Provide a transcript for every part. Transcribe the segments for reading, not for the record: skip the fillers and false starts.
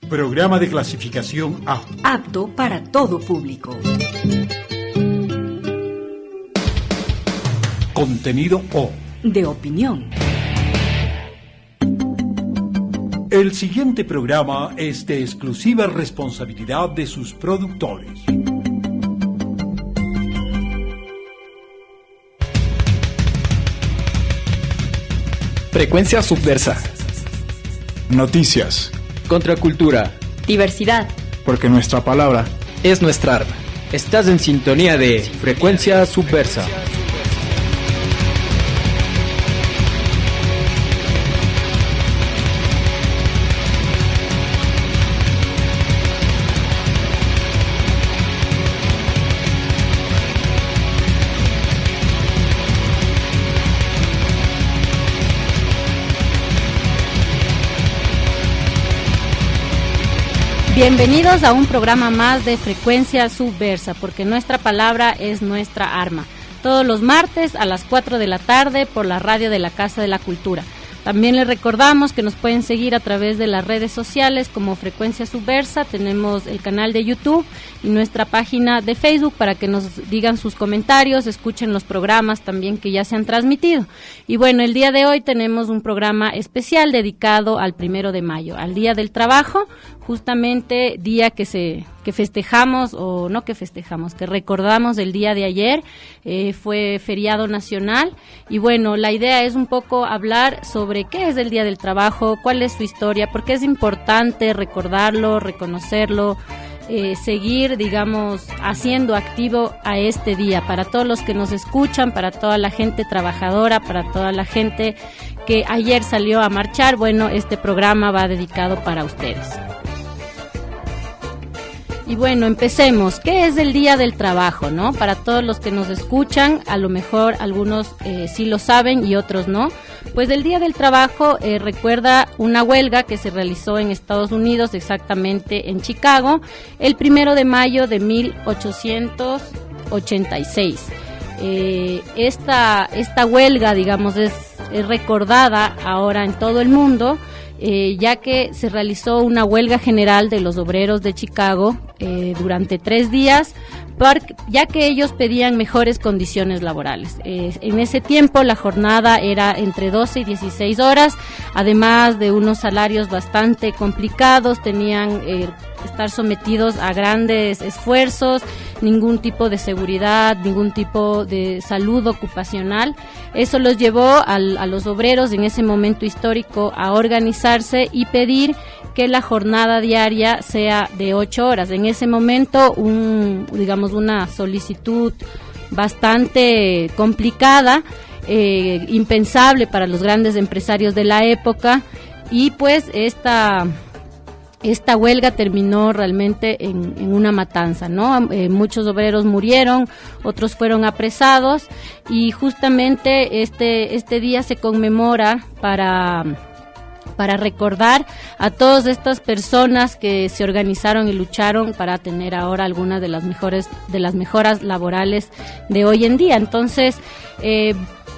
Programa de clasificación A. Apto para todo público. Contenido O. De opinión. El siguiente programa es de exclusiva responsabilidad de sus productores. Frecuencia subversa. Noticias. Contracultura. Diversidad. Porque nuestra palabra es nuestra arma. Estás en sintonía de Frecuencia subversa. Bienvenidos a un programa más de Frecuencia Subversa, porque nuestra palabra es nuestra arma. Todos los martes a las 4 de la tarde por la radio de la Casa de la Cultura. También les recordamos que nos pueden seguir a través de las redes sociales como Frecuencia Subversa. Tenemos el canal de YouTube y nuestra página de Facebook para que nos digan sus comentarios, escuchen los programas también que ya se han transmitido. Y bueno, el día de hoy tenemos un programa especial dedicado al 1 de mayo, al Día del Trabajo, justamente día que festejamos, o no que festejamos, que recordamos el día de ayer, fue feriado nacional. Y bueno, la idea es un poco hablar sobre qué es el Día del Trabajo, cuál es su historia, por qué es importante recordarlo, reconocerlo, seguir, digamos, haciendo activo a este día, para todos los que nos escuchan, para toda la gente trabajadora, para toda la gente que ayer salió a marchar. Bueno, este programa va dedicado para ustedes. Y bueno, empecemos. ¿Qué es el Día del Trabajo, no? Para todos los que nos escuchan, a lo mejor algunos sí lo saben y otros no. Pues el Día del Trabajo recuerda una huelga que se realizó en Estados Unidos, exactamente en Chicago, el 1 de mayo de 1886. Esta huelga, digamos, es recordada ahora en todo el mundo, ya que se realizó una huelga general de los obreros de Chicago durante 3 días, ya que ellos pedían mejores condiciones laborales. En ese tiempo la jornada era entre 12 y 16 horas, además de unos salarios bastante complicados, tenían estar sometidos a grandes esfuerzos, ningún tipo de seguridad, ningún tipo de salud ocupacional. Eso los llevó a los obreros en ese momento histórico a organizarse y pedir que la jornada diaria sea de 8 horas. En ese momento, una solicitud bastante complicada, impensable para los grandes empresarios de la época, y pues esta huelga terminó realmente en una matanza, ¿no? Muchos obreros murieron, otros fueron apresados, y justamente este día se conmemora para recordar a todas estas personas que se organizaron y lucharon para tener ahora algunas de las mejoras laborales de hoy en día. Entonces,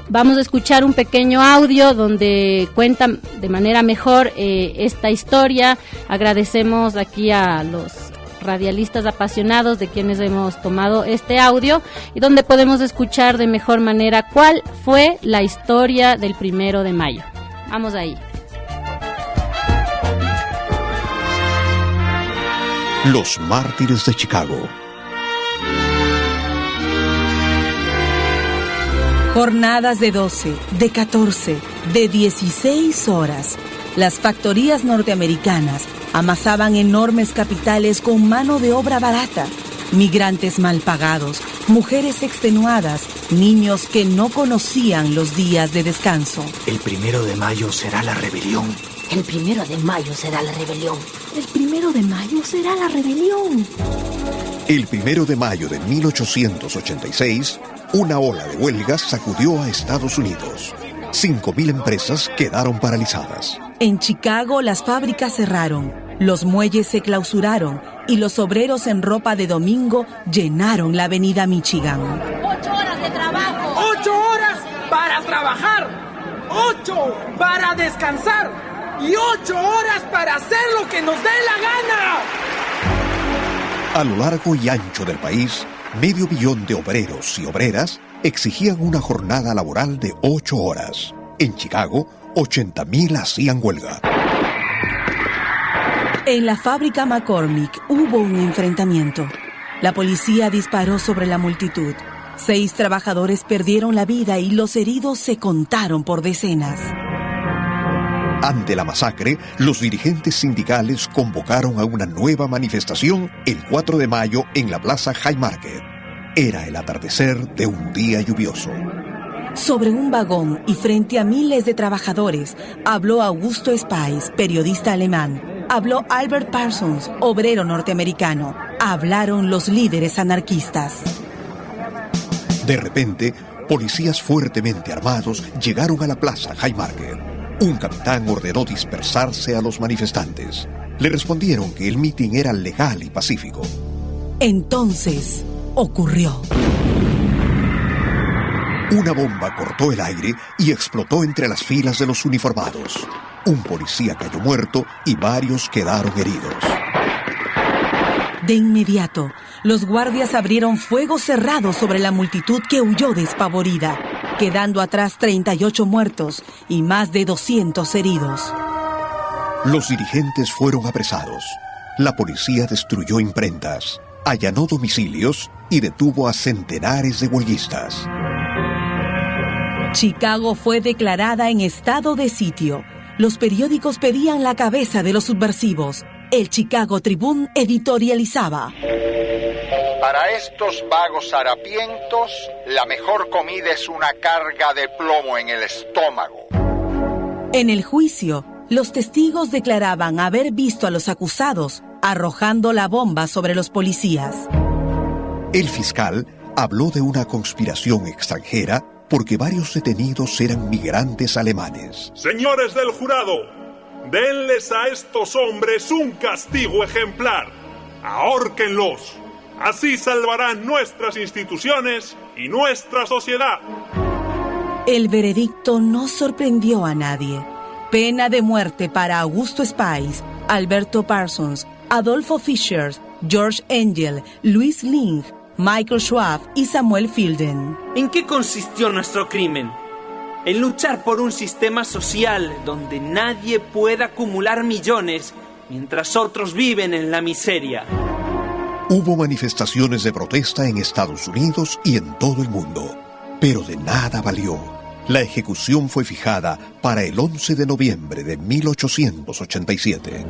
vamos a escuchar un pequeño audio donde cuentan de manera mejor esta historia. Agradecemos aquí a los radialistas apasionados de quienes hemos tomado este audio, y donde podemos escuchar de mejor manera cuál fue la historia del 1 de mayo. Vamos ahí. Los mártires de Chicago. Jornadas de 12, de 14, de 16 horas. Las factorías norteamericanas amasaban enormes capitales con mano de obra barata. Migrantes mal pagados, mujeres extenuadas, niños que no conocían los días de descanso. El 1 de mayo será la rebelión. El 1 de mayo será la rebelión. El 1 de mayo será la rebelión. El 1 de mayo de 1886, una ola de huelgas sacudió a Estados Unidos. 5.000 empresas quedaron paralizadas. En Chicago las fábricas cerraron, los muelles se clausuraron y los obreros en ropa de domingo llenaron la avenida Michigan. 8 horas de trabajo. 8 horas para trabajar. 8 para descansar. y 8 horas para hacer lo que nos dé la gana. A lo largo y ancho del país, 500 000 de obreros y obreras exigían una jornada laboral de 8 horas. En Chicago, 80.000 hacían huelga. En la fábrica McCormick hubo un enfrentamiento. La policía disparó sobre la multitud. 6 trabajadores perdieron la vida y los heridos se contaron por decenas. Ante la masacre, los dirigentes sindicales convocaron a una nueva manifestación el 4 de mayo en la Plaza Haymarket. Era el atardecer de un día lluvioso. Sobre un vagón y frente a miles de trabajadores, habló Augusto Spies, periodista alemán. Habló Albert Parsons, obrero norteamericano. Hablaron los líderes anarquistas. De repente, policías fuertemente armados llegaron a la Plaza Haymarket. Un capitán ordenó dispersarse a los manifestantes. Le respondieron que el mitin era legal y pacífico. Entonces, ocurrió. Una bomba cortó el aire y explotó entre las filas de los uniformados. Un policía cayó muerto y varios quedaron heridos. De inmediato, los guardias abrieron fuego cerrado sobre la multitud que huyó despavorida, quedando atrás 38 muertos y más de 200 heridos. Los dirigentes fueron apresados. La policía destruyó imprentas, allanó domicilios y detuvo a centenares de huelguistas. Chicago fue declarada en estado de sitio. Los periódicos pedían la cabeza de los subversivos. El Chicago Tribune editorializaba: para estos vagos harapientos, la mejor comida es una carga de plomo en el estómago. En el juicio, los testigos declaraban haber visto a los acusados arrojando la bomba sobre los policías. El fiscal habló de una conspiración extranjera porque varios detenidos eran migrantes alemanes. Señores del jurado, denles a estos hombres un castigo ejemplar. Ahórquenlos. Así salvarán nuestras instituciones y nuestra sociedad. El veredicto no sorprendió a nadie. Pena de muerte para Augusto Spies, Alberto Parsons, Adolfo Fischer, George Engel, Louis Ling, Michael Schwab y Samuel Fielden. ¿En qué consistió nuestro crimen? En luchar por un sistema social donde nadie pueda acumular millones mientras otros viven en la miseria. Hubo manifestaciones de protesta en Estados Unidos y en todo el mundo, pero de nada valió. La ejecución fue fijada para el 11 de noviembre de 1887.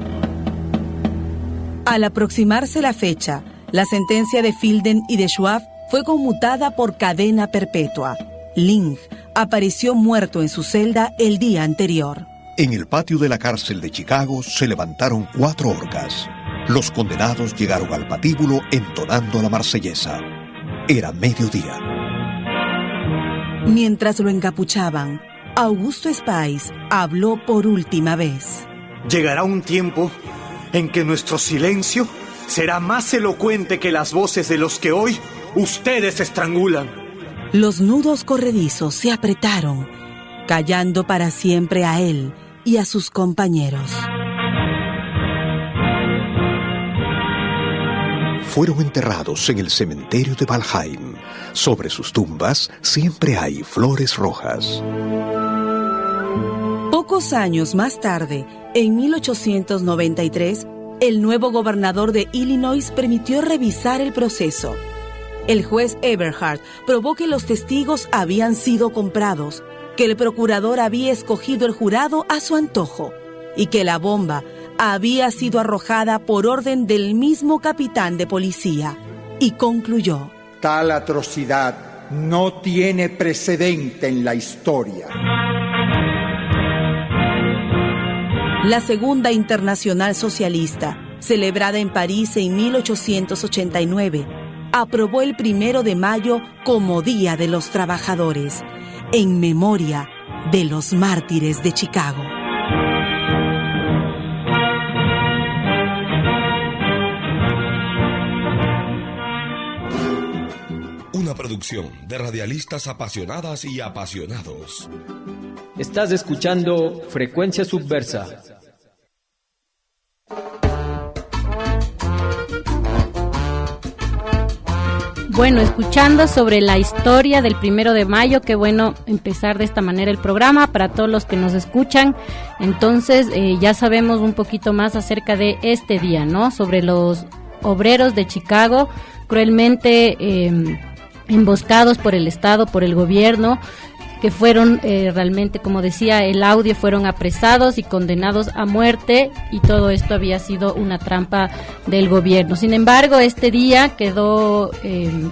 Al aproximarse la fecha, la sentencia de Fielden y de Schwab fue conmutada por cadena perpetua. Ling apareció muerto en su celda el día anterior. En el patio de la cárcel de Chicago se levantaron 4 horcas. Los condenados llegaron al patíbulo entonando la marsellesa. Era mediodía. Mientras lo encapuchaban, Augusto Spies habló por última vez. Llegará un tiempo en que nuestro silencio será más elocuente que las voces de los que hoy ustedes estrangulan. Los nudos corredizos se apretaron, callando para siempre a él y a sus compañeros. Fueron enterrados en el cementerio de Valheim. Sobre sus tumbas siempre hay flores rojas. Pocos años más tarde, en 1893, el nuevo gobernador de Illinois permitió revisar el proceso. El juez Eberhard probó que los testigos habían sido comprados, que el procurador había escogido el jurado a su antojo y que la bomba había sido arrojada por orden del mismo capitán de policía, y concluyó: tal atrocidad no tiene precedente en la historia. La Segunda Internacional Socialista, celebrada en París en 1889, aprobó el 1 de mayo como Día de los Trabajadores, en memoria de los mártires de Chicago. Una producción de radialistas apasionadas y apasionados. Estás escuchando Frecuencia Subversa Bueno, escuchando sobre la historia del 1 de mayo, qué bueno empezar de esta manera el programa para todos los que nos escuchan. Entonces, ya sabemos un poquito más acerca de este día, ¿no? Sobre los obreros de Chicago, cruelmente emboscados por el Estado, por el gobierno, que fueron realmente, como decía el audio, fueron apresados y condenados a muerte, y todo esto había sido una trampa del gobierno. Sin embargo, este día quedó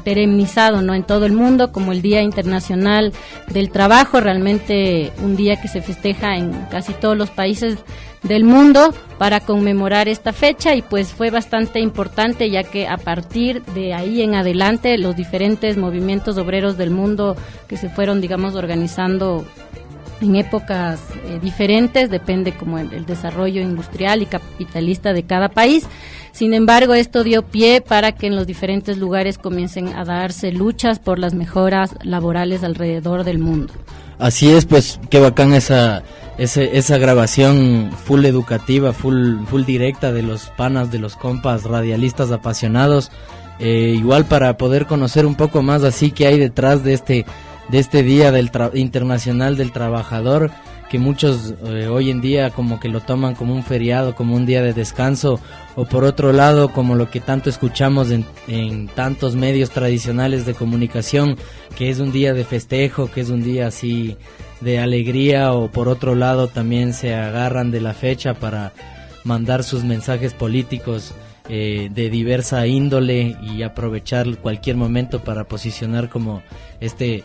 perennizado, ¿no?, en todo el mundo como el Día Internacional del Trabajo, realmente un día que se festeja en casi todos los países del mundo para conmemorar esta fecha, y pues fue bastante importante, ya que a partir de ahí en adelante los diferentes movimientos obreros del mundo que se fueron, digamos, organizando en épocas diferentes, depende como el desarrollo industrial y capitalista de cada país. Sin embargo, esto dio pie para que en los diferentes lugares comiencen a darse luchas por las mejoras laborales alrededor del mundo. Así es, pues qué bacán esa grabación full educativa, full directa de los panas, de los compas radialistas apasionados, igual para poder conocer un poco más así que hay detrás de este Día Internacional del Trabajador, que muchos hoy en día como que lo toman como un feriado, como un día de descanso, o por otro lado como lo que tanto escuchamos en tantos medios tradicionales de comunicación, que es un día de festejo, que es un día así de alegría, o por otro lado también se agarran de la fecha para mandar sus mensajes políticos de diversa índole y aprovechar cualquier momento para posicionar como este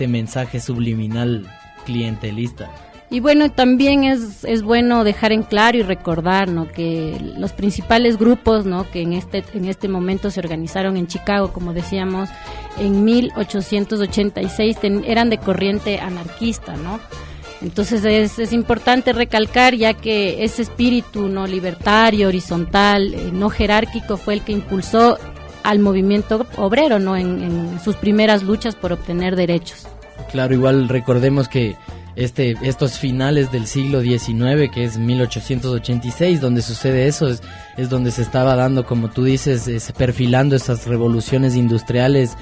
mensaje subliminal clientelista. Y bueno, también es bueno dejar en claro y recordar, ¿no?, que los principales grupos, ¿no?, que en este momento se organizaron en Chicago, como decíamos, en 1886 eran de corriente anarquista, ¿no? Entonces es importante recalcar, ya que ese espíritu no libertario, horizontal, no jerárquico fue el que impulsó al movimiento obrero, ¿no?, en sus primeras luchas por obtener derechos. Claro, igual recordemos que estos finales del siglo XIX, que es 1886, donde sucede eso, es donde se estaba dando, como tú dices, perfilando esas revoluciones industriales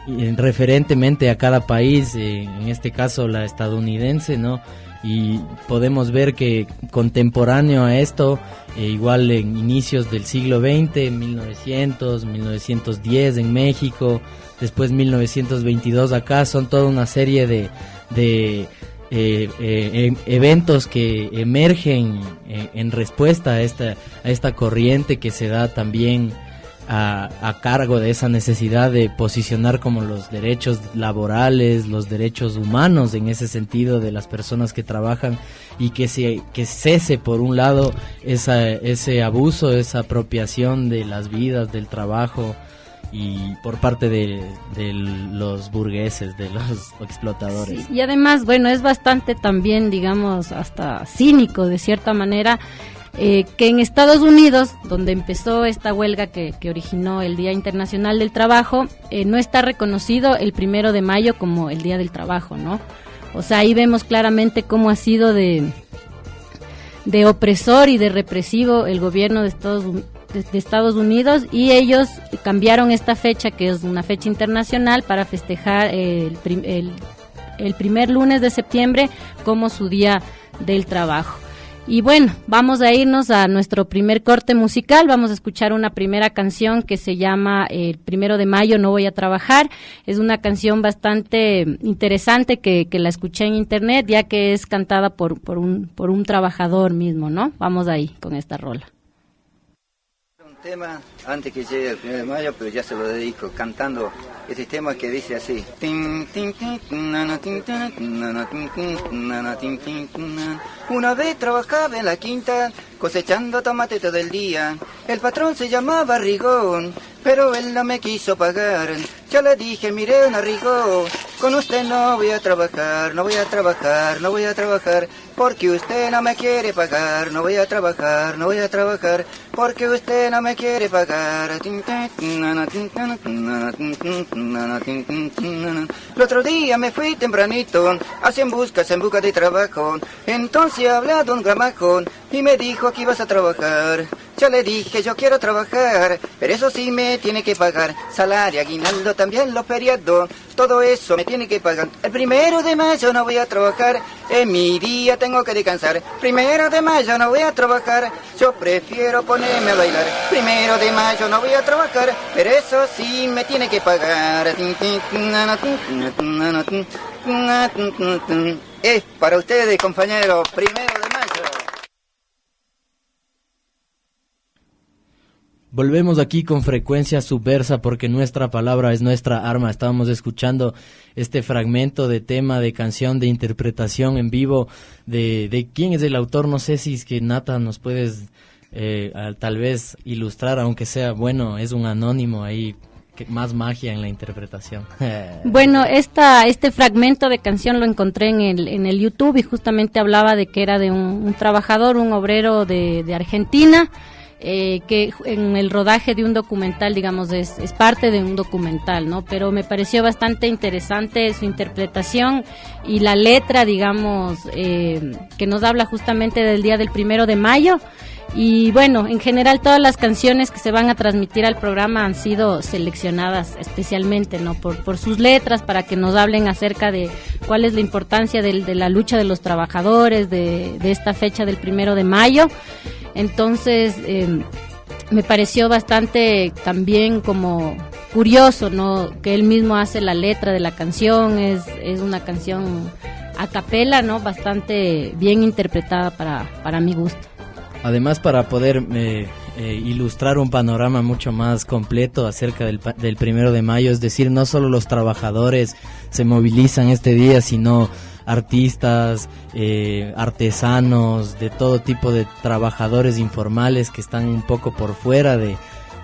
referentemente a cada país, en este caso la estadounidense, ¿no? Y podemos ver que contemporáneo a esto, igual en inicios del siglo XX, 1900, 1910 en México, después 1922 acá, son toda una serie de eventos que emergen en respuesta a esta corriente que se da también a cargo de esa necesidad de posicionar como los derechos laborales, los derechos humanos en ese sentido de las personas que trabajan, y que cese por un lado ese abuso, esa apropiación de las vidas, del trabajo, y por parte de los burgueses, de los explotadores. Sí, y además, bueno, es bastante también, digamos, hasta cínico de cierta manera, que en Estados Unidos, donde empezó esta huelga que originó el Día Internacional del Trabajo, no está reconocido el 1 de mayo como el Día del Trabajo, ¿no? O sea, ahí vemos claramente cómo ha sido de opresor y de represivo el gobierno de Estados Unidos, y ellos cambiaron esta fecha, que es una fecha internacional, para festejar el primer lunes de septiembre como su Día del Trabajo. Y bueno, vamos a irnos a nuestro primer corte musical. Vamos a escuchar una primera canción que se llama El 1 de mayo no voy a trabajar. Es una canción bastante interesante que la escuché en internet, ya que es cantada por un trabajador mismo, ¿no? Vamos ahí con esta rola. Un tema antes que llegue el 1 de mayo, pero ya se lo dedico cantando este tema que dice así. Una vez trabajaba en la quinta cosechando tomate todo el día. El patrón se llamaba Rigón, pero él no me quiso pagar. Yo le dije, mire, don Rigón, con usted no voy a trabajar, no voy a trabajar, no voy a trabajar. porque usted no me quiere pagar, no voy a trabajar, no voy a trabajar, porque usted no me quiere pagar. El otro día me fui tempranito, así en busca de trabajo, entonces hablé a don Gramajón y me dijo que ibas a trabajar. Yo le dije, yo quiero trabajar, pero eso sí me tiene que pagar. Salario, aguinaldo, también los feriados, todo eso me tiene que pagar. El 1 de mayo no voy a trabajar, en mi día tengo que descansar. 1 de mayo no voy a trabajar, yo prefiero ponerme a bailar. 1 de mayo no voy a trabajar, pero eso sí me tiene que pagar. Es para ustedes, compañeros, 1 de mayo. Volvemos aquí con Frecuencia Subversa porque nuestra palabra es nuestra arma. Estábamos escuchando este fragmento de tema, de canción, de interpretación en vivo de quién es el autor. No sé si es que Nata nos puedes tal vez ilustrar, aunque sea, bueno, es un anónimo ahí, más magia en la interpretación. Bueno, este fragmento de canción lo encontré en el YouTube y justamente hablaba de que era de un trabajador, un obrero de Argentina, que en el rodaje de un documental, digamos, es parte de un documental, ¿no? Pero me pareció bastante interesante su interpretación y la letra, digamos, que nos habla justamente del día del 1 de mayo. Y bueno, en general todas las canciones que se van a transmitir al programa han sido seleccionadas especialmente, ¿no? Por sus letras, para que nos hablen acerca de cuál es la importancia de la lucha de los trabajadores, de esta fecha del 1 de mayo. Entonces, me pareció bastante también como curioso, ¿no? Que él mismo hace la letra de la canción, es una canción a capela, ¿no? Bastante bien interpretada para mi gusto. Además, para poder ilustrar un panorama mucho más completo acerca del 1 de mayo, es decir, no solo los trabajadores se movilizan este día, sino artistas, artesanos, de todo tipo de trabajadores informales que están un poco por fuera de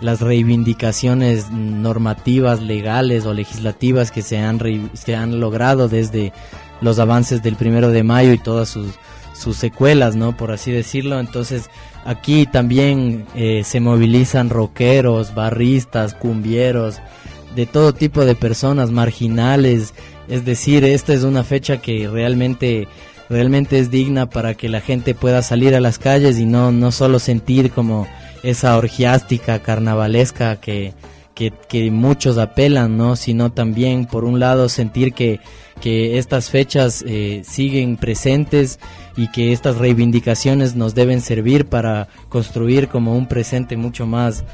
las reivindicaciones normativas, legales o legislativas que se han logrado desde los avances del 1 de mayo y todas sus secuelas, ¿no? Por así decirlo. Entonces aquí también se movilizan rockeros, barristas, cumbieros, de todo tipo de personas, marginales. Es decir, esta es una fecha que realmente es digna para que la gente pueda salir a las calles y no solo sentir como esa orgiástica carnavalesca que muchos apelan, ¿no? Sino también, por un lado, sentir que estas fechas siguen presentes y que estas reivindicaciones nos deben servir para construir como un presente mucho más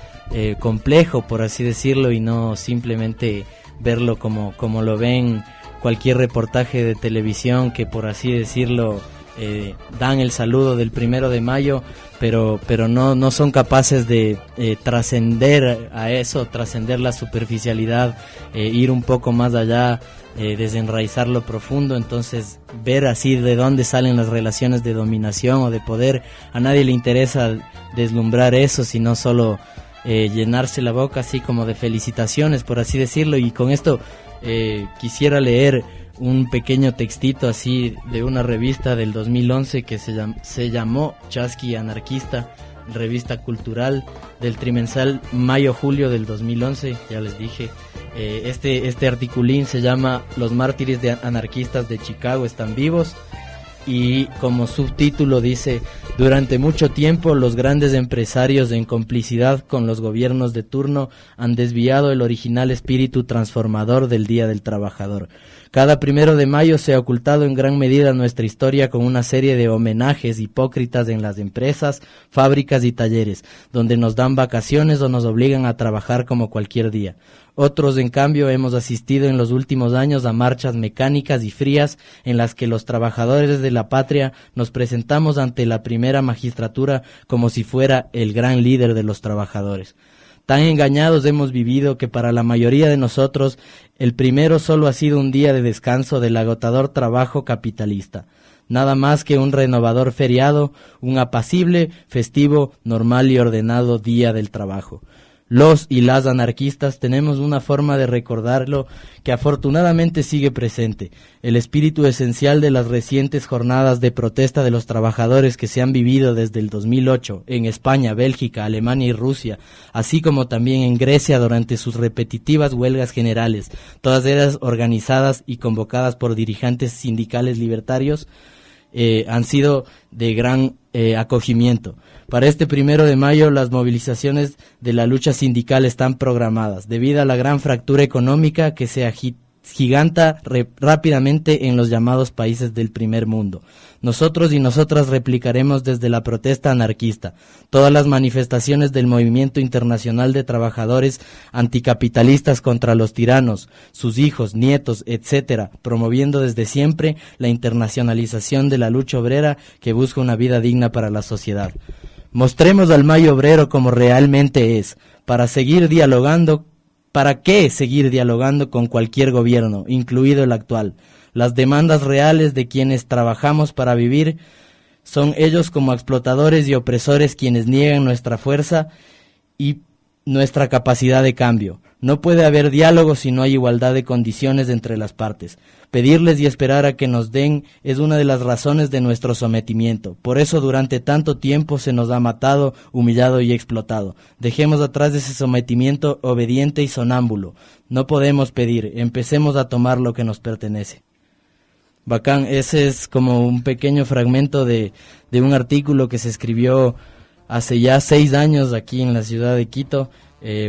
complejo, por así decirlo, y no simplemente verlo como lo ven cualquier reportaje de televisión que, por así decirlo, dan el saludo del 1 de mayo, pero no son capaces de trascender a eso, trascender la superficialidad, ir un poco más allá, desenraizar lo profundo. Entonces, ver así de dónde salen las relaciones de dominación o de poder. A nadie le interesa deslumbrar eso, sino solo llenarse la boca así como de felicitaciones, por así decirlo. Y con esto quisiera leer un pequeño textito así de una revista del 2011 que se llamó Chasqui Anarquista, revista cultural del trimestral mayo-julio del 2011, ya les dije. Este articulín se llama Los mártires de anarquistas de Chicago están vivos, y como subtítulo dice: durante mucho tiempo los grandes empresarios, en complicidad con los gobiernos de turno, han desviado el original espíritu transformador del Día del Trabajador. Cada 1 de mayo se ha ocultado en gran medida nuestra historia con una serie de homenajes hipócritas en las empresas, fábricas y talleres, donde nos dan vacaciones o nos obligan a trabajar como cualquier día. Otros, en cambio, hemos asistido en los últimos años a marchas mecánicas y frías en las que los trabajadores de la patria nos presentamos ante la primera magistratura como si fuera el gran líder de los trabajadores. Tan engañados hemos vivido que para la mayoría de nosotros el 1 solo ha sido un día de descanso del agotador trabajo capitalista. Nada más que un renovador feriado, un apacible, festivo, normal y ordenado día del trabajo. los y las anarquistas tenemos una forma de recordarlo que afortunadamente sigue presente, el espíritu esencial de las recientes jornadas de protesta de los trabajadores que se han vivido desde el 2008 en España, Bélgica, Alemania y Rusia, así como también en Grecia durante sus repetitivas huelgas generales, todas ellas organizadas y convocadas por dirigentes sindicales libertarios, han sido de gran acogimiento. Para este 1 de mayo las movilizaciones de la lucha sindical están programadas debido a la gran fractura económica que se giganta rápidamente en los llamados países del primer mundo. Nosotros y nosotras replicaremos desde la protesta anarquista todas las manifestaciones del movimiento internacional de trabajadores anticapitalistas contra los tiranos, sus hijos, nietos, etcétera, promoviendo desde siempre la internacionalización de la lucha obrera que busca una vida digna para la sociedad. Mostremos al Mayo Obrero como realmente es, ¿para qué seguir dialogando con cualquier gobierno, incluido el actual? Las demandas reales de quienes trabajamos para vivir son ellos como explotadores y opresores quienes niegan nuestra fuerza y nuestra capacidad de cambio. No puede haber diálogo si no hay igualdad de condiciones entre las partes. Pedirles y esperar a que nos den es una de las razones de nuestro sometimiento. Por eso durante tanto tiempo se nos ha matado, humillado y explotado. Dejemos atrás ese sometimiento obediente y sonámbulo. No podemos pedir, empecemos a tomar lo que nos pertenece. Bacán, ese es como un pequeño fragmento de un artículo que se escribió hace ya 6 años aquí en la ciudad de Quito.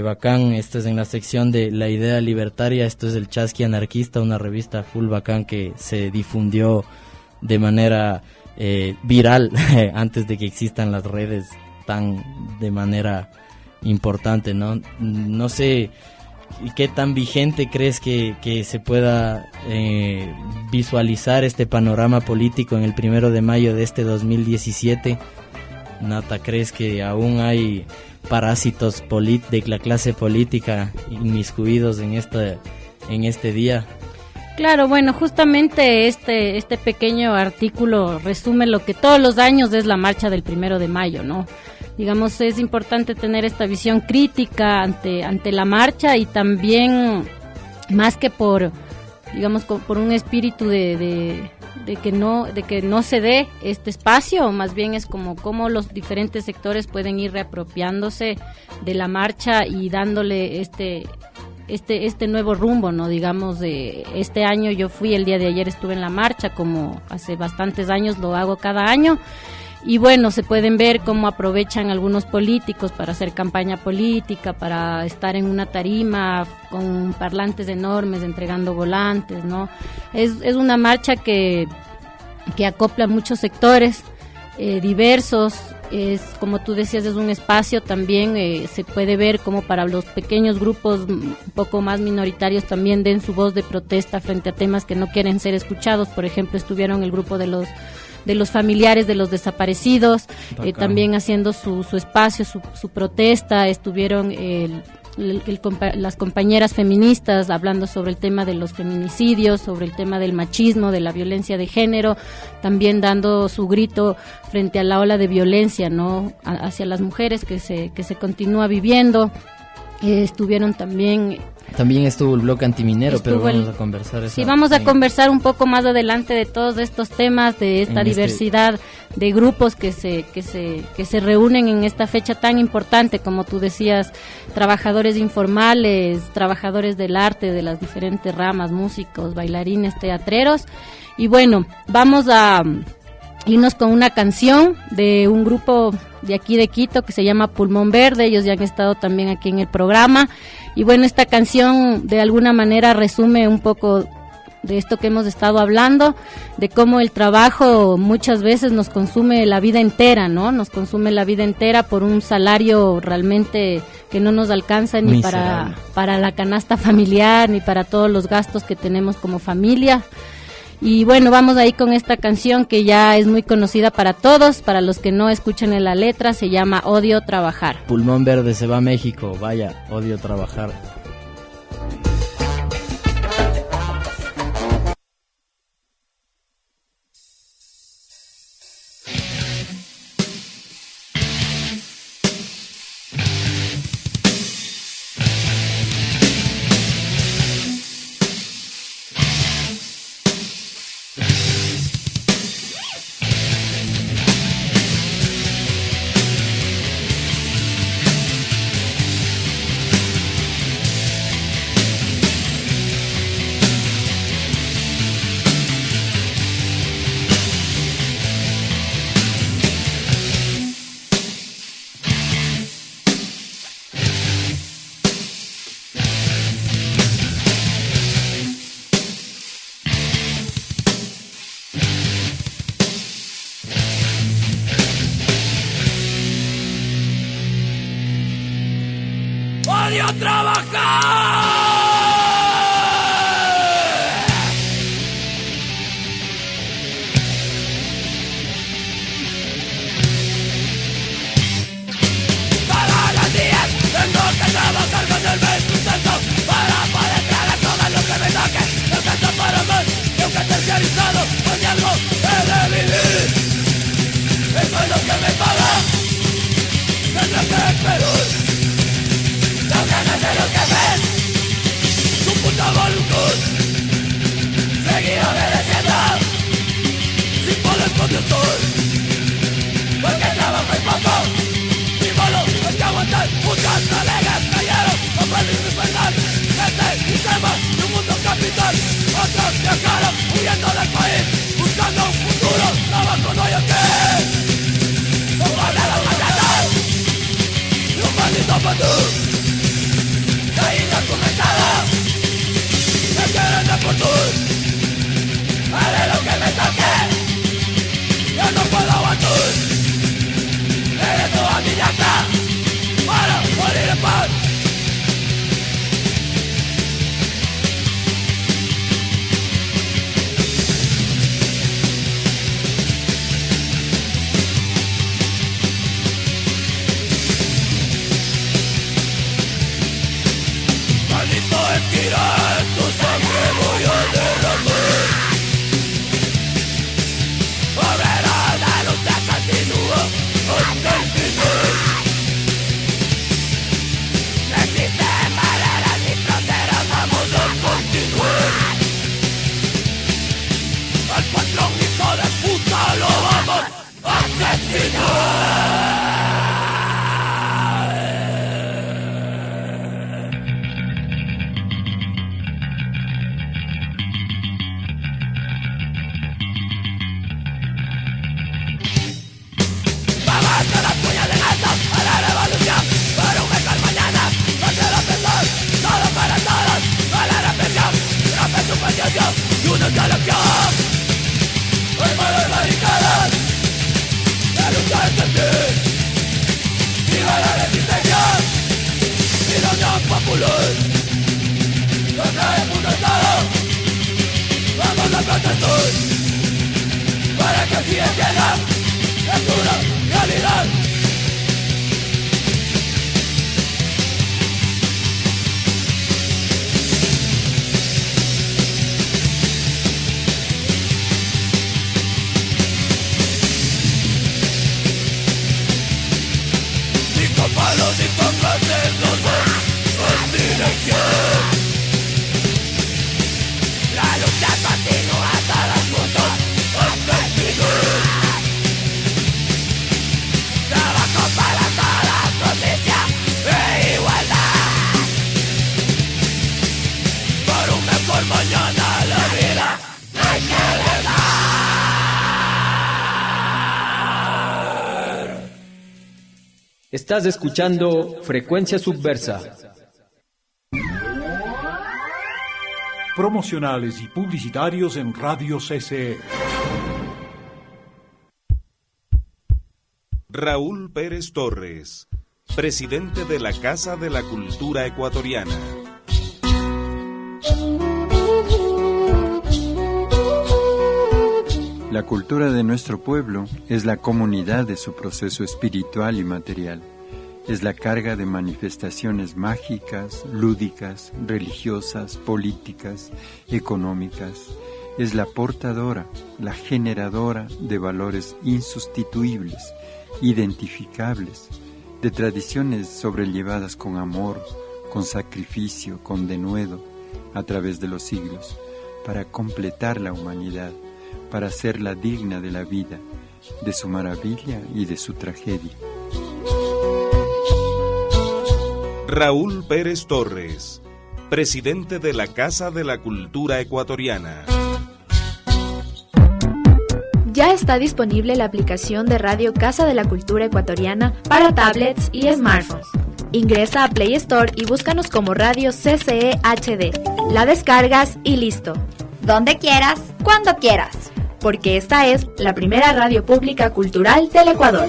Bacán, esto es en la sección de La Idea Libertaria, esto es el Chasqui Anarquista, una revista full bacán que se difundió de manera viral antes de que existan las redes tan de manera importante, ¿no? No sé qué tan vigente crees que se pueda visualizar este panorama político en el 1 de mayo de este 2017. Nata, ¿crees que aún hay parásitos de la clase política inmiscuidos en este día? Claro, bueno, justamente este pequeño artículo resume lo que todos los años es la marcha del 1 de mayo, ¿no? Digamos, es importante tener esta visión crítica ante la marcha y también, más que por un espíritu de que no se dé este espacio, más bien es como cómo los diferentes sectores pueden ir reapropiándose de la marcha y dándole este nuevo rumbo, ¿no? Digamos, este año el día de ayer estuve en la marcha, como hace bastantes años lo hago cada año. Y bueno, se pueden ver cómo aprovechan algunos políticos para hacer campaña política, para estar en una tarima con parlantes enormes entregando volantes, ¿no? Es una marcha que acopla muchos sectores diversos. Es, como tú decías, es un espacio también, se puede ver como para los pequeños grupos un poco más minoritarios también den su voz de protesta frente a temas que no quieren ser escuchados. Por ejemplo, estuvieron el grupo de los familiares de los desaparecidos, también haciendo su espacio, su protesta. Estuvieron las compañeras feministas hablando sobre el tema de los feminicidios, sobre el tema del machismo, de la violencia de género, también dando su grito frente a la ola de violencia, ¿no?, hacia las mujeres que se continúa viviendo. Estuvieron también estuvo el bloque antiminero, pero vamos a conversar eso. Sí, vamos a conversar un poco más adelante de todos estos temas, de esta diversidad de grupos que se reúnen en esta fecha tan importante, como tú decías, trabajadores informales, trabajadores del arte, de las diferentes ramas, músicos, bailarines, teatreros. Y bueno, vamos a irnos con una canción de un grupo de aquí de Quito que se llama Pulmón Verde. Ellos ya han estado también aquí en el programa. Y bueno, esta canción de alguna manera resume un poco de esto que hemos estado hablando, de cómo el trabajo muchas veces nos consume la vida entera, ¿no? Nos consume la vida entera por un salario realmente que no nos alcanza ni para la canasta familiar, ni para todos los gastos que tenemos como familia. Y bueno, vamos ahí con esta canción que ya es muy conocida para todos. Para los que no escuchan en la letra, se llama Odio Trabajar. Pulmón Verde se va a México, vaya, odio trabajar. radio a trabajar. Todos los días tengo que trabajar con el mes sustento para poder tragar todo lo que me toque. No canto para más, y aunque terciarizado, con algo he de vivir. Eso es lo que me paga. Tendrá que pedir. Las ganas de los jefes, su puta voluntad. Seguir obedeciendo, sin poder contestar. Porque trabajo es poco, y malo hay que aguantar. Muchas colegas cayeron, aprendí a despertar. Este sistema de un mundo capital. Otros viajaron huyendo del país, buscando un futuro. Trabajo no hay aquí. Son guardados maltratos y un maldito patú. Soy indocumentado, me quieren deportar. Haré lo que me toque, yo no puedo aguantar. Eres tu amillaca para morir en paz. Maldito esquira, en tu sangre voy a derramar. Obrero, la lucha continúa hasta el final. No existen barreras ni fronteras, vamos a continuar. Al patrón hijo de puta lo vamos a asesinar. Y una galaxia hay malas barricadas. La lucha es en ti. Viva la resistencia y la unión popular. Contra el mundo estado vamos a protestar para que así entienda es una realidad. Palos y compases nos van en dirección. La lucha continúa todos juntos hasta el final. Trabajo para todas, justicia e igualdad. Por un mejor mañana la vida hay que dar. Estás escuchando Frecuencia Subversa. Promocionales y publicitarios en Radio CCE. Raúl Pérez Torres, presidente de la Casa de la Cultura Ecuatoriana. La cultura de nuestro pueblo es la comunidad de su proceso espiritual y material. Es la carga de manifestaciones mágicas, lúdicas, religiosas, políticas, económicas. Es la portadora, la generadora de valores insustituibles, identificables, de tradiciones sobrellevadas con amor, con sacrificio, con denuedo, a través de los siglos, para completar la humanidad, para hacerla digna de la vida, de su maravilla y de su tragedia. Raúl Pérez Torres, presidente de la Casa de la Cultura Ecuatoriana. Ya está disponible la aplicación de Radio Casa de la Cultura Ecuatoriana para tablets y smartphones. Ingresa a Play Store y búscanos como Radio CCE HD. La descargas y listo. Donde quieras, cuando quieras. Porque esta es la primera radio pública cultural del Ecuador.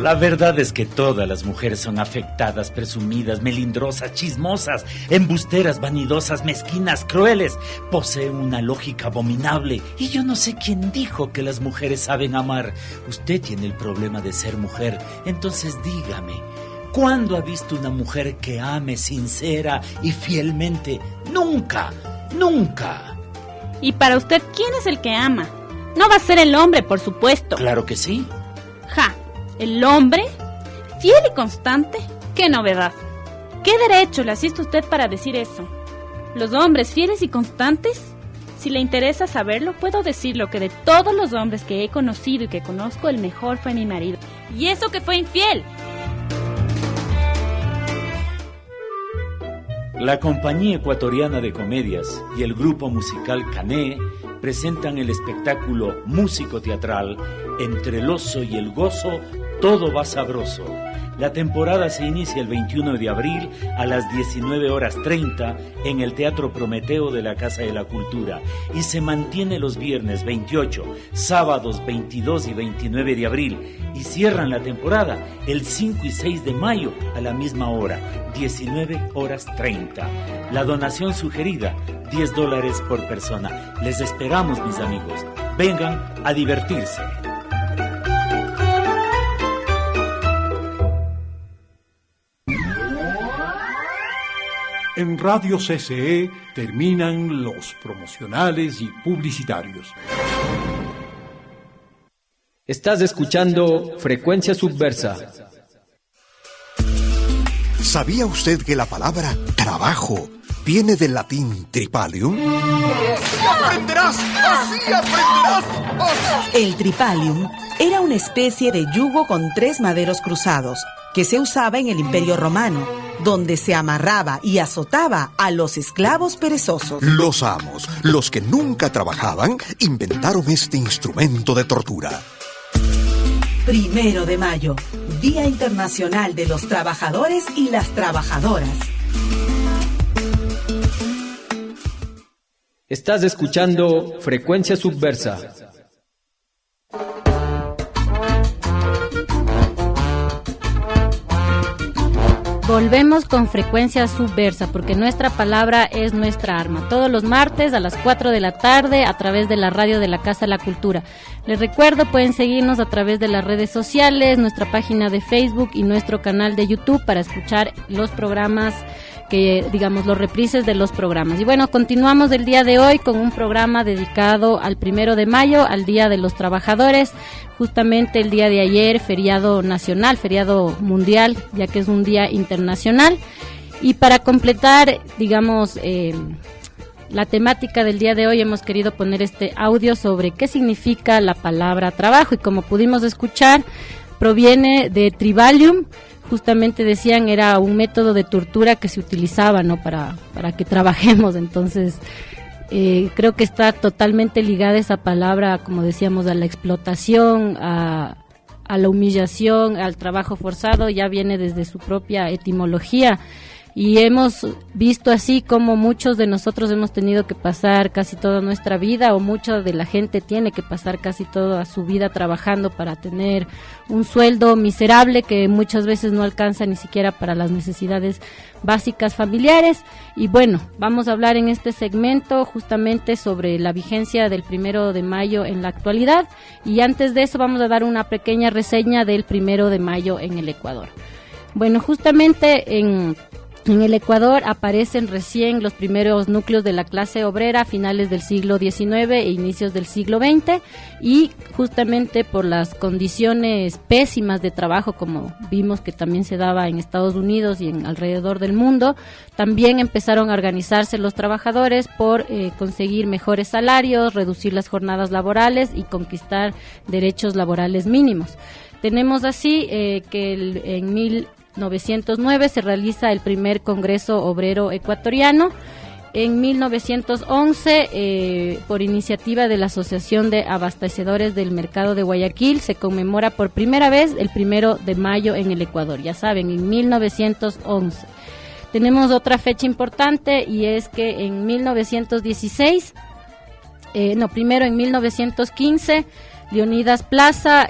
La verdad es que todas las mujeres son afectadas, presumidas, melindrosas, chismosas, embusteras, vanidosas, mezquinas, crueles. Poseen una lógica abominable. Y yo no sé quién dijo que las mujeres saben amar. Usted tiene el problema de ser mujer. Entonces dígame, ¿cuándo ha visto una mujer que ame sincera y fielmente? Nunca, nunca. Y para usted, ¿quién es el que ama? No va a ser el hombre, por supuesto. Claro que sí. Ja, el hombre, fiel y constante. ¡Qué novedad! ¿Qué derecho le asiste usted para decir eso? ¿Los hombres fieles y constantes? Si le interesa saberlo, puedo decirlo que de todos los hombres que he conocido y que conozco, el mejor fue mi marido. Y eso que fue infiel. La Compañía Ecuatoriana de Comedias y el grupo musical Cané presentan el espectáculo músico-teatral Entre el oso y el gozo, todo va sabroso. La temporada se inicia el 21 de abril a las 19:30 en el Teatro Prometeo de la Casa de la Cultura y se mantiene los viernes 28, sábados 22 y 29 de abril y cierran la temporada el 5 y 6 de mayo a la misma hora, 19:30. La donación sugerida, $10 por persona. Les esperamos, mis amigos. Vengan a divertirse. En Radio CCE terminan los promocionales y publicitarios. Estás escuchando Frecuencia Subversa. ¿Sabía usted que la palabra trabajo viene del latín tripalium? ¡Así aprenderás! ¡Así aprenderás! El tripalium era una especie de yugo con 3 maderos cruzados que se usaba en el Imperio Romano, donde se amarraba y azotaba a los esclavos perezosos. Los amos, los que nunca trabajaban, inventaron este instrumento de tortura. 1 de mayo, Día Internacional de los Trabajadores y las Trabajadoras. Estás escuchando Frecuencia Subversa. Volvemos con Frecuencia Subversa, porque nuestra palabra es nuestra arma. Todos los martes a las 4 de la tarde a través de la radio de la Casa de la Cultura. Les recuerdo, pueden seguirnos a través de las redes sociales, nuestra página de Facebook y nuestro canal de YouTube para escuchar los programas los reprises de los programas. Y bueno, continuamos el día de hoy con un programa dedicado al 1 de mayo, al Día de los Trabajadores. Justamente el día de ayer, feriado nacional, feriado mundial, ya que es un día internacional. Y para completar, la temática del día de hoy, hemos querido poner este audio sobre qué significa la palabra trabajo. Y como pudimos escuchar, proviene de tribalium. Justamente decían, era un método de tortura que se utilizaba, ¿no?, para que trabajemos. Entonces, creo que está totalmente ligada esa palabra, como decíamos, a la explotación, a la humillación, al trabajo forzado. Ya viene desde su propia etimología. Y hemos visto así como muchos de nosotros hemos tenido que pasar casi toda nuestra vida, o mucha de la gente tiene que pasar casi toda su vida trabajando para tener un sueldo miserable que muchas veces no alcanza ni siquiera para las necesidades básicas familiares. Y bueno, vamos a hablar en este segmento justamente sobre la vigencia del 1 de mayo en la actualidad. Y antes de eso vamos a dar una pequeña reseña del 1 de mayo en el Ecuador. Bueno, justamente en el Ecuador aparecen recién los primeros núcleos de la clase obrera a finales del siglo XIX e inicios del siglo XX, y justamente por las condiciones pésimas de trabajo, como vimos que también se daba en Estados Unidos y en alrededor del mundo, también empezaron a organizarse los trabajadores por conseguir mejores salarios, reducir las jornadas laborales y conquistar derechos laborales mínimos. Tenemos así que en 1909 se realiza el primer Congreso Obrero Ecuatoriano. En 1911, por iniciativa de la Asociación de Abastecedores del Mercado de Guayaquil, se conmemora por primera vez el 1 de mayo en el Ecuador. Ya saben, en 1911. Tenemos otra fecha importante, y es que en 1916, primero en 1915, Leonidas Plaza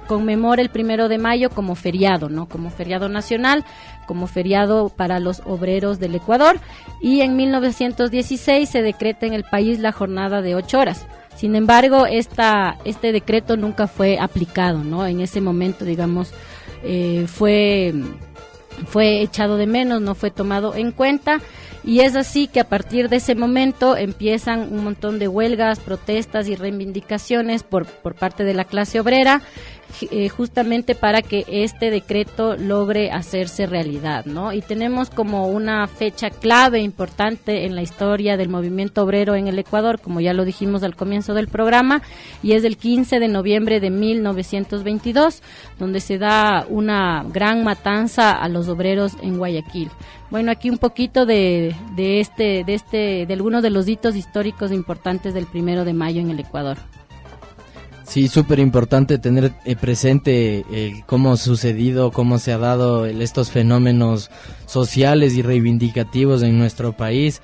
conmemora el 1 de mayo como feriado, ¿no? Como feriado nacional, como feriado para los obreros del Ecuador, y en 1916 se decreta en el país la jornada de 8 horas. Sin embargo, este decreto nunca fue aplicado, ¿no? En ese momento, digamos, fue echado de menos, no fue tomado en cuenta, y es así que a partir de ese momento empiezan un montón de huelgas, protestas y reivindicaciones por parte de la clase obrera, justamente para que este decreto logre hacerse realidad, ¿no? Y tenemos como una fecha clave importante en la historia del movimiento obrero en el Ecuador, como ya lo dijimos al comienzo del programa, y es el 15 de noviembre de 1922, donde se da una gran matanza a los obreros en Guayaquil. Bueno, aquí un poquito de algunos de los hitos históricos importantes del 1 de mayo en el Ecuador. Sí, súper importante tener presente cómo ha sucedido, cómo se ha dado estos fenómenos sociales y reivindicativos en nuestro país.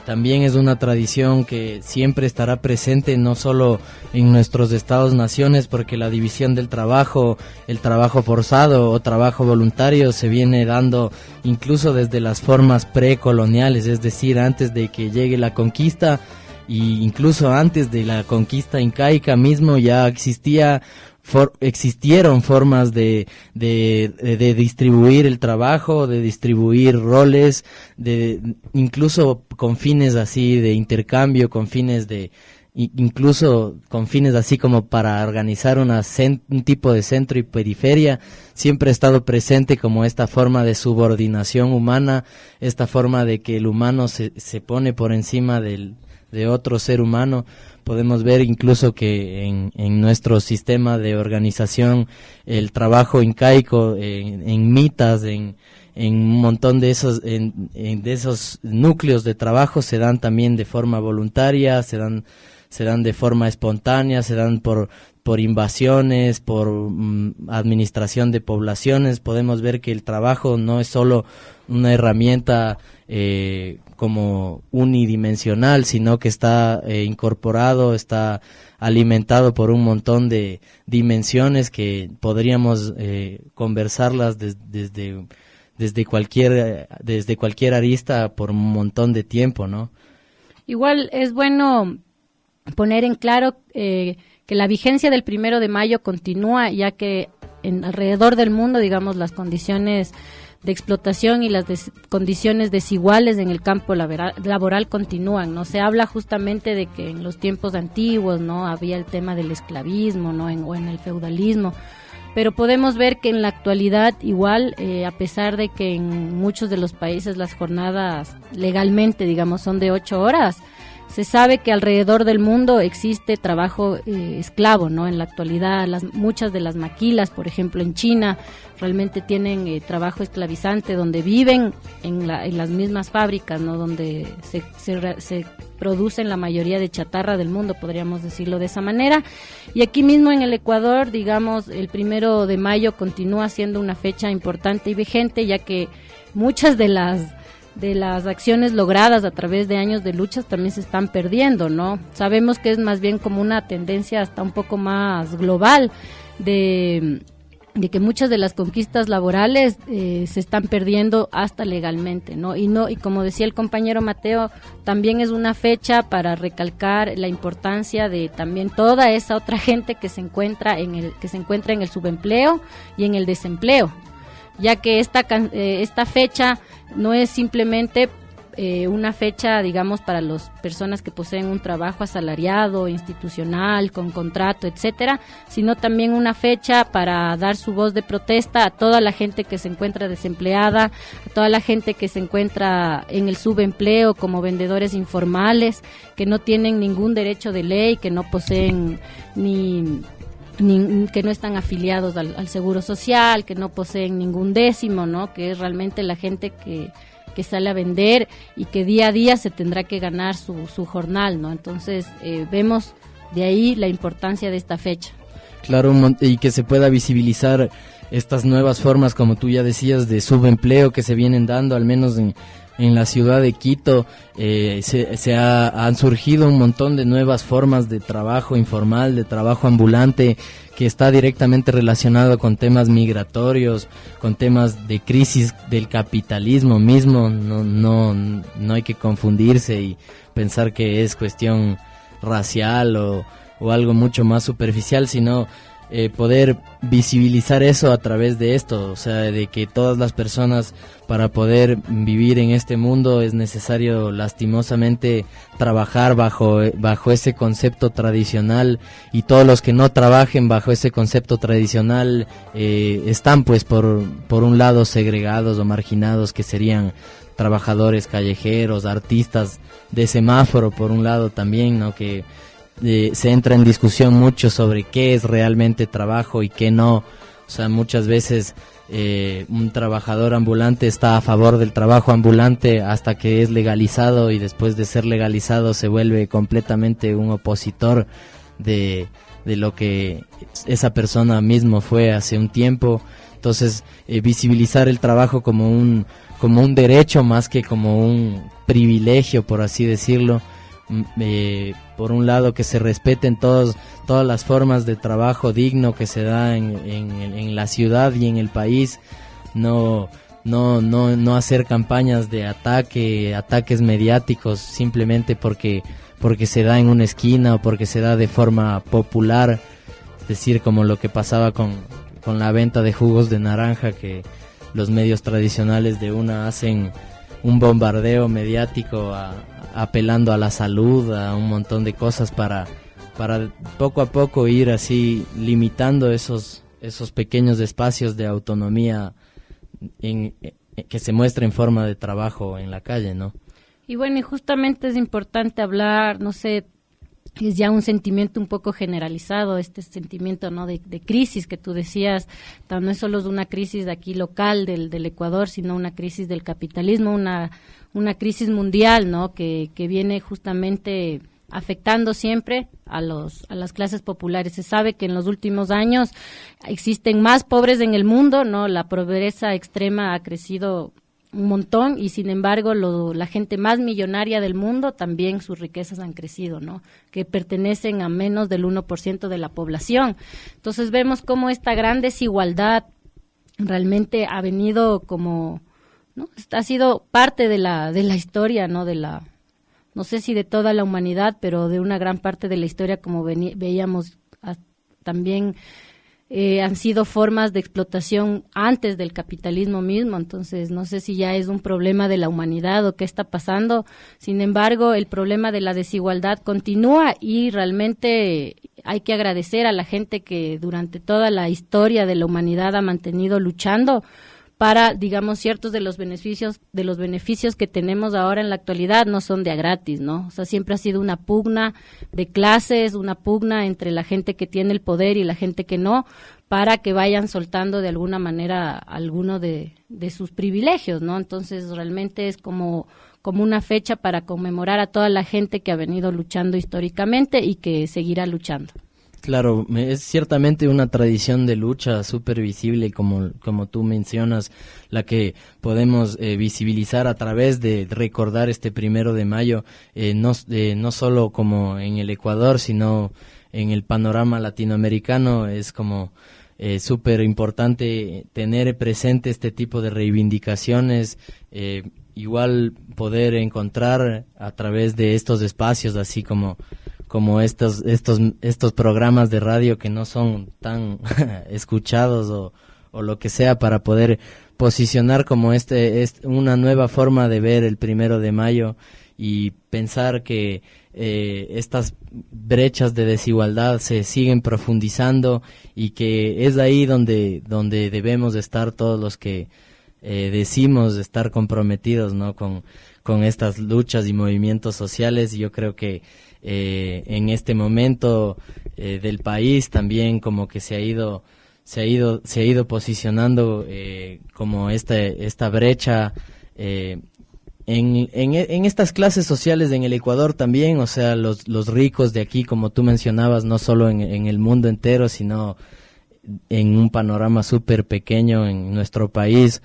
También es una tradición que siempre estará presente no solo en nuestros estados-naciones, porque la división del trabajo, el trabajo forzado o trabajo voluntario se viene dando incluso desde las formas precoloniales, es decir, antes de que llegue la conquista. Y incluso antes de la conquista incaica mismo ya existieron formas de distribuir el trabajo, de distribuir roles, incluso con fines así de intercambio, incluso con fines así como para organizar un tipo de centro y periferia. Siempre ha estado presente como esta forma de subordinación humana, esta forma de que el humano se pone por encima de otro ser humano. Podemos ver incluso que en nuestro sistema de organización el trabajo incaico, en mitas, en un montón de esos núcleos de trabajo se dan también de forma voluntaria, se dan de forma espontánea, se dan por invasiones, por administración de poblaciones. Podemos ver que el trabajo no es solo una herramienta como unidimensional, sino que está incorporado, está alimentado por un montón de dimensiones que podríamos conversarlas desde cualquier arista por un montón de tiempo, ¿no? Igual es bueno poner en claro que la vigencia del 1 de mayo continúa, ya que alrededor del mundo, digamos, las condiciones de explotación y las condiciones desiguales en el campo laboral continúan, ¿no? Se habla justamente de que en los tiempos antiguos, ¿no?, había el tema del esclavismo, ¿no?, o en el feudalismo, pero podemos ver que en la actualidad igual, a pesar de que en muchos de los países las jornadas legalmente, digamos, son de 8 horas, se sabe que alrededor del mundo existe trabajo esclavo, ¿no? En la actualidad, muchas de las maquilas, por ejemplo, en China, realmente tienen trabajo esclavizante, donde viven en las mismas fábricas, ¿no? Donde se producen la mayoría de chatarra del mundo, podríamos decirlo de esa manera. Y aquí mismo en el Ecuador, digamos, el 1 de mayo continúa siendo una fecha importante y vigente, ya que muchas de las acciones logradas a través de años de luchas también se están perdiendo, ¿no? Sabemos que es más bien como una tendencia hasta un poco más global de que muchas de las conquistas laborales se están perdiendo hasta legalmente, ¿no? Y como decía el compañero Mateo, también es una fecha para recalcar la importancia de también toda esa otra gente que se encuentra en el subempleo y en el desempleo, ya que esta fecha no es simplemente una fecha, digamos, para las personas que poseen un trabajo asalariado, institucional, con contrato, etcétera, sino también una fecha para dar su voz de protesta a toda la gente que se encuentra desempleada, a toda la gente que se encuentra en el subempleo como vendedores informales, que no tienen ningún derecho de ley, que no poseen que no están afiliados al Seguro Social, que no poseen ningún décimo, ¿no? Que es realmente la gente que sale a vender y que día a día se tendrá que ganar su jornal, ¿no? Entonces vemos de ahí la importancia de esta fecha. Claro, y que se pueda visibilizar estas nuevas formas, como tú ya decías, de subempleo que se vienen dando, al menos en la ciudad de Quito han surgido un montón de nuevas formas de trabajo informal, de trabajo ambulante, que está directamente relacionado con temas migratorios, con temas de crisis del capitalismo mismo. No hay que confundirse y pensar que es cuestión racial o algo mucho más superficial, sino poder visibilizar eso a través de esto, o sea, de que todas las personas, para poder vivir en este mundo, es necesario lastimosamente trabajar bajo ese concepto tradicional, y todos los que no trabajen bajo ese concepto tradicional están pues por un lado segregados o marginados, que serían trabajadores callejeros, artistas de semáforo por un lado también, ¿no? Que se entra en discusión mucho sobre qué es realmente trabajo y qué no. O sea, muchas veces un trabajador ambulante está a favor del trabajo ambulante hasta que es legalizado, y después de ser legalizado se vuelve completamente un opositor de lo que esa persona mismo fue hace un tiempo. Entonces, visibilizar el trabajo como un derecho más que como un privilegio, por así decirlo. Por un lado, que se respeten todas las formas de trabajo digno que se da en la ciudad y en el país. No hacer campañas de ataques mediáticos simplemente porque se da en una esquina o porque se da de forma popular. Es decir, como lo que pasaba con la venta de jugos de naranja, que los medios tradicionales de una hacen un bombardeo mediático apelando a la salud, a un montón de cosas para poco a poco ir así limitando esos pequeños espacios de autonomía que se muestra en forma de trabajo en la calle, ¿no? Y bueno, y justamente es importante hablar, no sé, es ya un sentimiento un poco generalizado, este sentimiento, ¿no?, de crisis que tú decías. No es solo una crisis de aquí local del Ecuador, sino una crisis del capitalismo, una crisis mundial, ¿no?, que viene justamente afectando siempre a las clases populares. Se sabe que en los últimos años existen más pobres en el mundo, ¿no? La pobreza extrema ha crecido un montón, y sin embargo la gente más millonaria del mundo también sus riquezas han crecido, ¿no?, que pertenecen a menos del 1% de la población. Entonces vemos cómo esta gran desigualdad realmente ha venido como, ¿no?, ha sido parte de la historia, ¿no?, no sé si de toda la humanidad, pero de una gran parte de la historia, como veíamos también. Han sido formas de explotación antes del capitalismo mismo. Entonces no sé si ya es un problema de la humanidad o qué está pasando. Sin embargo, el problema de la desigualdad continúa, y realmente hay que agradecer a la gente que durante toda la historia de la humanidad ha mantenido luchando para, digamos, ciertos de los beneficios que tenemos ahora en la actualidad no son de a gratis, ¿no? O sea, siempre ha sido una pugna de clases, una pugna entre la gente que tiene el poder y la gente que no, para que vayan soltando de alguna manera alguno de sus privilegios, ¿no? Entonces, realmente es como una fecha para conmemorar a toda la gente que ha venido luchando históricamente y que seguirá luchando. Claro, es ciertamente una tradición de lucha súper visible, como tú mencionas, la que podemos visibilizar a través de recordar este 1 de mayo, no solo como en el Ecuador, sino en el panorama latinoamericano. Es como súper importante tener presente este tipo de reivindicaciones, igual poder encontrar a través de estos espacios, así como estos programas de radio que no son tan escuchados o lo que sea, para poder posicionar como una nueva forma de ver el 1 de mayo y pensar que estas brechas de desigualdad se siguen profundizando, y que es ahí donde debemos estar todos los que decimos estar comprometidos, ¿no?, con estas luchas y movimientos sociales. Yo creo que en este momento del país también como que se ha ido posicionando como esta brecha en estas clases sociales en el Ecuador también. O sea, los ricos de aquí, como tú mencionabas, no solo en el mundo entero, sino en un panorama súper pequeño en nuestro país,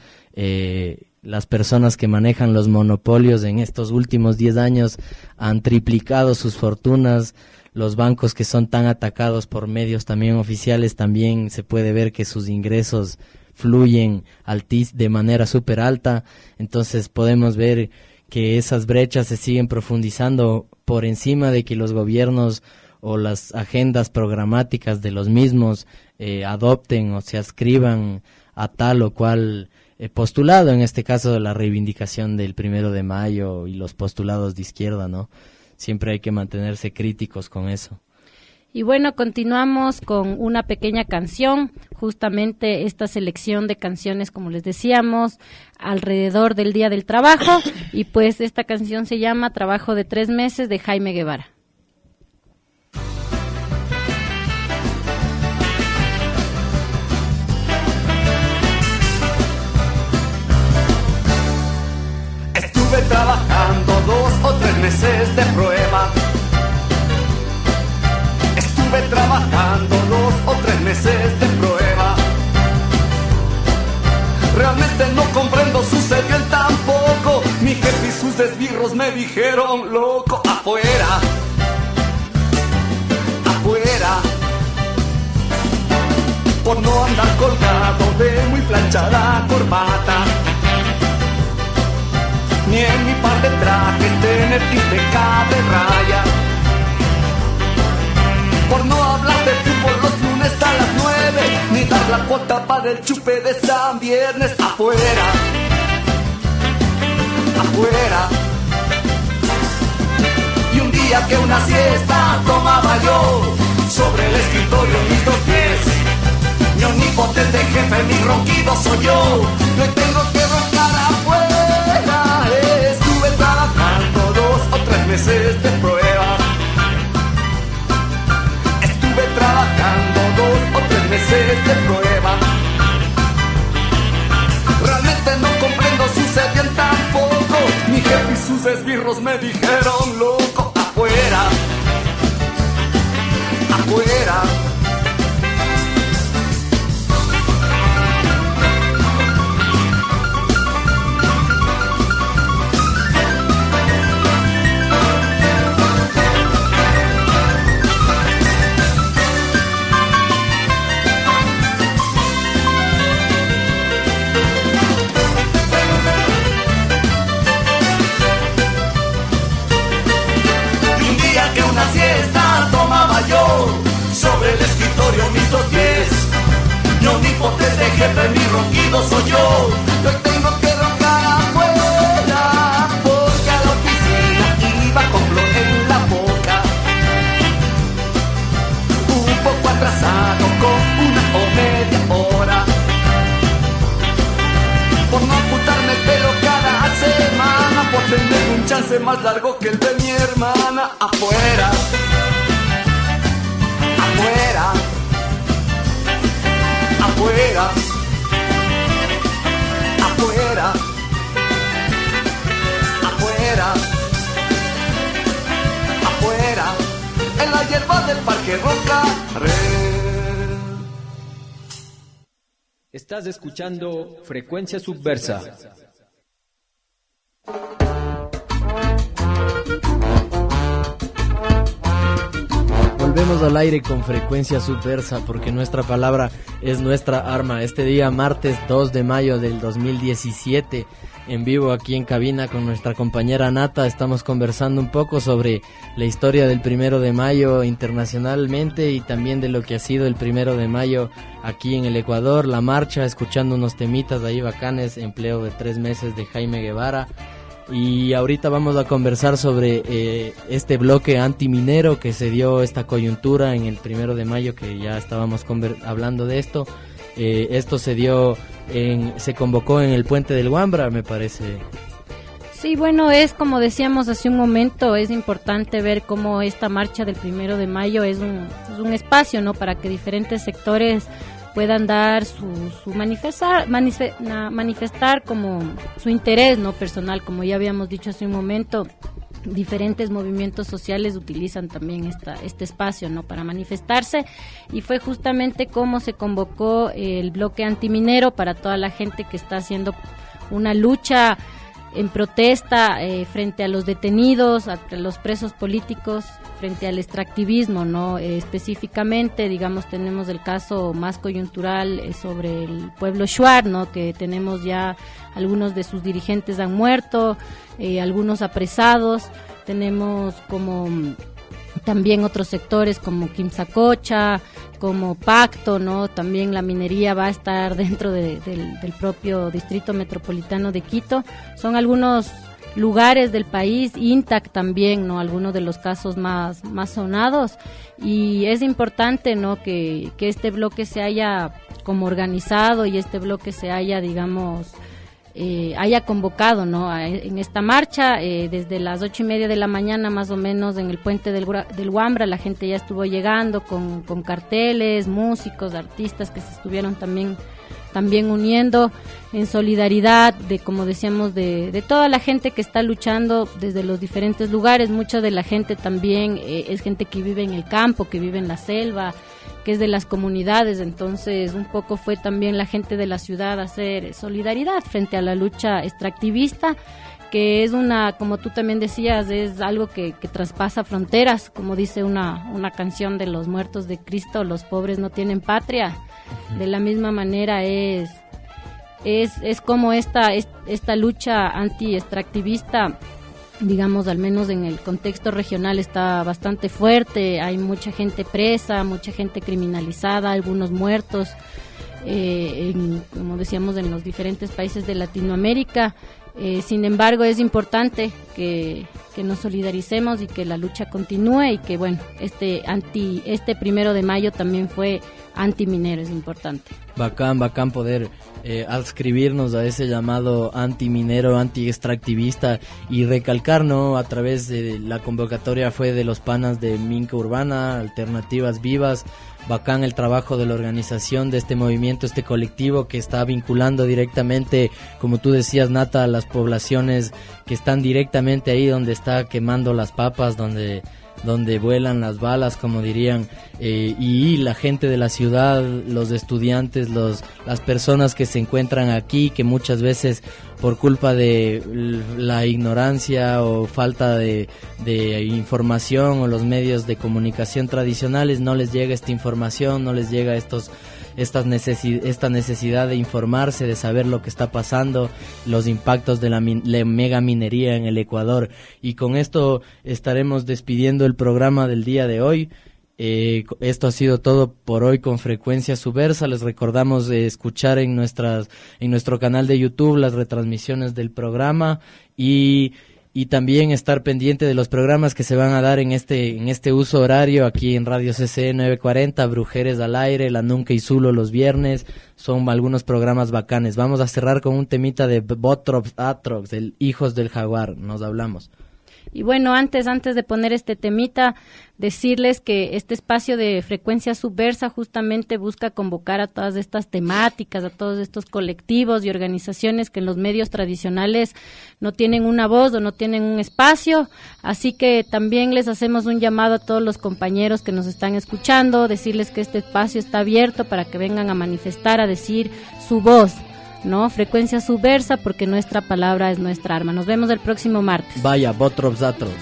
las personas que manejan los monopolios en estos últimos 10 años han triplicado sus fortunas. Los bancos que son tan atacados por medios también oficiales, también se puede ver que sus ingresos fluyen de manera súper alta. Entonces podemos ver que esas brechas se siguen profundizando por encima de que los gobiernos o las agendas programáticas de los mismos adopten o se adscriban a tal o cual postulado, en este caso de la reivindicación del 1 de mayo y los postulados de izquierda, ¿no? Siempre hay que mantenerse críticos con eso. Y bueno, continuamos con una pequeña canción, justamente esta selección de canciones, como les decíamos, alrededor del Día del Trabajo, y pues esta canción se llama Trabajo de 3 meses de Jaime Guevara. Estuve trabajando 2 o 3 meses de prueba. Estuve trabajando 2 o 3 meses de prueba. Realmente no comprendo, sucedió en tan poco. Mi jefe y sus esbirros me dijeron loco. Afuera, afuera, por no andar colgado de muy planchada corbata, ni en mi par de trajes tener tinteca de raya, por no hablar de fútbol los lunes a las 9, ni dar la cuota para el chupe de San Viernes. Afuera, afuera. Y un día que una siesta tomaba yo, sobre el escritorio mis 2 pies, mi omnipotente jefe, mi ronquido soy yo, no tengo que roncar afuera. Estuve trabajando 2 o 3 meses de prueba. Estuve trabajando 2 o 3 meses de prueba. Realmente no comprendo, sucedió en tan poco. Mi jefe y sus esbirros me dijeron loco. Afuera, afuera. Sobre el escritorio mis 2 pies, mi omnipotente jefe, mi ronquido soy yo. Yo tengo que roncar afuera, porque a la oficina iba con flor en la boca, un poco atrasado con 1 o media hora, por no ocultarme el pelo cada semana, por tener un chance más largo que el de mi hermana. Afuera, afuera, afuera, afuera, afuera, afuera, en la hierba del parque Roca. Estás escuchando Frecuencia Subversa. Volvemos al aire con Frecuencia Subversa, porque nuestra palabra es nuestra arma. Este día, martes 2 de mayo del 2017, en vivo aquí en cabina con nuestra compañera Nata, estamos conversando un poco sobre la historia del 1 de mayo internacionalmente y también de lo que ha sido el 1 de mayo aquí en el Ecuador, la marcha, escuchando unos temitas ahí bacanes, empleo de 3 meses de Jaime Guevara. Y ahorita vamos a conversar sobre este bloque antiminero que se dio esta coyuntura en el 1 de mayo, que ya estábamos hablando de esto. Esto se dio, se convocó en el Puente del Huambra, me parece. Sí, bueno, es como decíamos hace un momento, es importante ver cómo esta marcha del 1 de mayo es un espacio, ¿no?, para que diferentes sectores puedan dar su manifestar como su interés, ¿no?, personal. Como ya habíamos dicho hace un momento, diferentes movimientos sociales utilizan también este espacio, ¿no?, para manifestarse, y fue justamente como se convocó el bloque antiminero para toda la gente que está haciendo una lucha en protesta frente a los detenidos, a los presos políticos, frente al extractivismo, ¿no? Específicamente, digamos, tenemos el caso más coyuntural sobre el pueblo Shuar, ¿no? Que tenemos ya algunos de sus dirigentes han muerto, algunos apresados, tenemos como también otros sectores como Quimsacocha, como Pacto, ¿no? También la minería va a estar dentro del propio distrito metropolitano de Quito. Son algunos lugares del país, Intac también, ¿no? Algunos de los casos más sonados, y es importante, ¿no? que este bloque se haya como organizado y este bloque se haya, digamos, haya convocado, ¿no? En esta marcha, desde las 8:30 de la mañana más o menos en el puente del Huambra, la gente ya estuvo llegando con carteles, músicos, artistas que se estuvieron también uniendo en solidaridad de, como decíamos, de toda la gente que está luchando desde los diferentes lugares. Mucha de la gente también es gente que vive en el campo, que vive en la selva, que es de las comunidades, entonces un poco fue también la gente de la ciudad a hacer solidaridad frente a la lucha extractivista, que es como tú también decías, es algo que traspasa fronteras, como dice una canción de Los Muertos de Cristo, los pobres no tienen patria. De la misma manera es como esta lucha anti-extractivista, digamos, al menos en el contexto regional, está bastante fuerte. Hay mucha gente presa, mucha gente criminalizada, algunos muertos, como decíamos, en los diferentes países de Latinoamérica. Sin embargo, es importante que nos solidaricemos y que la lucha continúe, y que, bueno, este 1 de mayo también fue antiminero, es importante. Bacán poder adscribirnos a ese llamado antiminero, anti-extractivista, y recalcar, ¿no? A través de la convocatoria fue de los panas de Minca Urbana, Alternativas Vivas. Bacán el trabajo de la organización de este movimiento, este colectivo que está vinculando directamente, como tú decías, Nata, a las poblaciones que están directamente ahí donde está quemando las papas, donde vuelan las balas, como dirían, y la gente de la ciudad, los estudiantes, las personas que se encuentran aquí, que muchas veces por culpa de la ignorancia o falta de información, o los medios de comunicación tradicionales, no les llega esta información, no les llega esta necesidad de informarse, de saber lo que está pasando, los impactos de la mega minería en el Ecuador. Y con esto estaremos despidiendo el programa del día de hoy. Esto ha sido todo por hoy con Frecuencia Subversa. Les recordamos escuchar en nuestro canal de YouTube las retransmisiones del programa, y también estar pendiente de los programas que se van a dar en este uso horario aquí en Radio CCE 940, Brujeres al Aire, La Nunca y Zulo los viernes. Son algunos programas bacanes. Vamos a cerrar con un temita de Botrops Atrox, el Hijos del Jaguar. Nos hablamos. Y bueno, antes de poner este temita, decirles que este espacio de Frecuencia Subversa justamente busca convocar a todas estas temáticas, a todos estos colectivos y organizaciones que en los medios tradicionales no tienen una voz o no tienen un espacio. Así que también les hacemos un llamado a todos los compañeros que nos están escuchando, decirles que este espacio está abierto para que vengan a manifestar, a decir su voz, ¿no? Frecuencia Subversa, porque nuestra palabra es nuestra arma. Nos vemos el próximo martes. Vaya, Botrops Atros.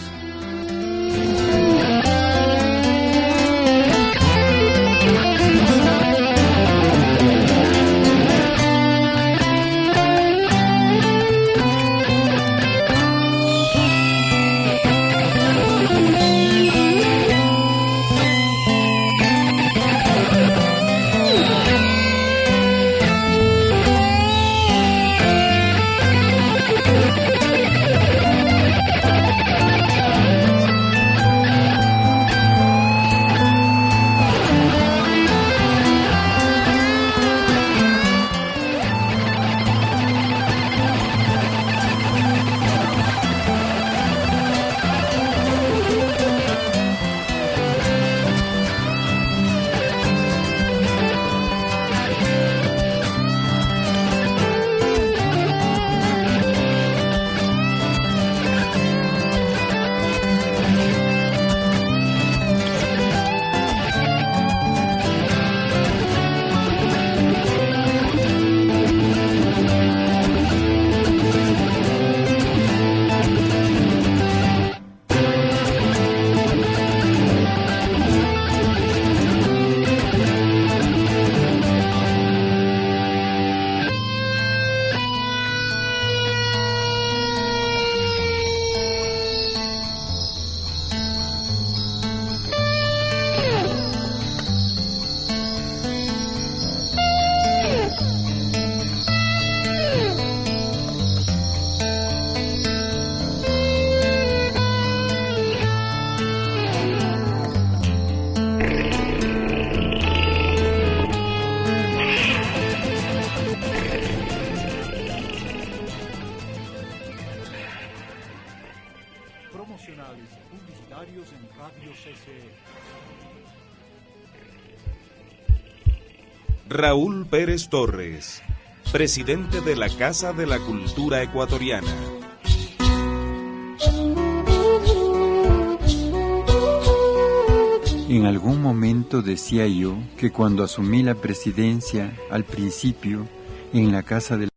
Comunitarios en Radio CCE. Raúl Pérez Torres, presidente de la Casa de la Cultura Ecuatoriana. En algún momento decía yo que cuando asumí la presidencia, al principio, en la Casa de